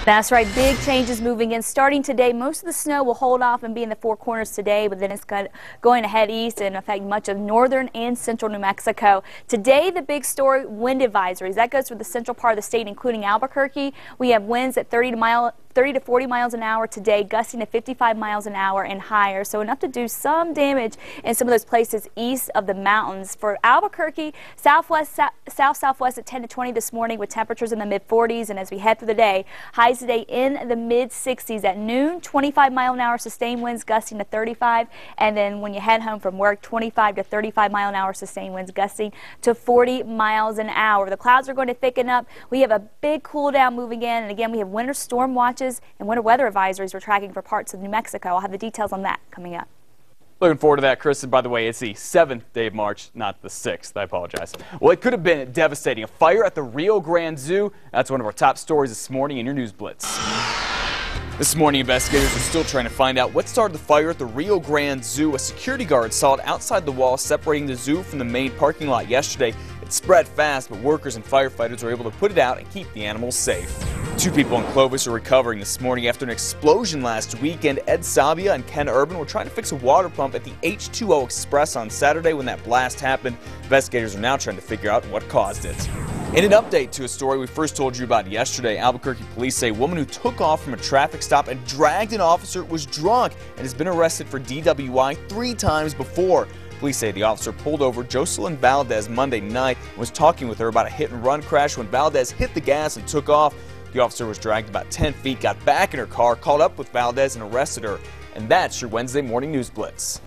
That's right. Big changes moving in. Starting today, most of the snow will hold off and be in the Four Corners today, but then it's going to head east and affect much of northern and central New Mexico. Today, the big story, wind advisories. That goes for the central part of the state, including Albuquerque. We have winds at 30 to 40 miles an hour today, gusting to 55 miles an hour and higher. So enough to do some damage in some of those places east of the mountains. For Albuquerque, southwest at 10 to 20 this morning with temperatures in the mid-40s. And as we head through the day, highs today in the mid-60s. At noon, 25 mile an hour sustained winds gusting to 35. And then when you head home from work, 25 to 35 mile an hour sustained winds gusting to 40 miles an hour. The clouds are going to thicken up. We have a big cool down moving in. And again, we have winter storm watches and winter weather advisories we're tracking for parts of New Mexico. I'll have the details on that coming up. Looking forward to that, Chris. And by the way, it's the 7th day of March, not the 6th. I apologize. Well, it could have been devastating. A fire at the Rio Grande Zoo. That's one of our top stories this morning in your News Blitz. This morning, investigators are still trying to find out what started the fire at the Rio Grande Zoo. A security guard saw it outside the wall separating the zoo from the main parking lot yesterday. It spread fast, but workers and firefighters were able to put it out and keep the animals safe. 2 people in Clovis are recovering this morning after an explosion last weekend. Ed Sabia and Ken Urban were trying to fix a water pump at the H2O Express on Saturday when that blast happened. Investigators are now trying to figure out what caused it. In an update to a story we first told you about yesterday, Albuquerque police say a woman who took off from a traffic stop and dragged an officer was drunk and has been arrested for DWI 3 times before. Police say the officer pulled over Jocelyn Valdez Monday night and was talking with her about a hit-and-run crash when Valdez hit the gas and took off. The officer was dragged about 10 feet, got back in her car, called up with Valdez, and arrested her. And that's your Wednesday morning News Blitz.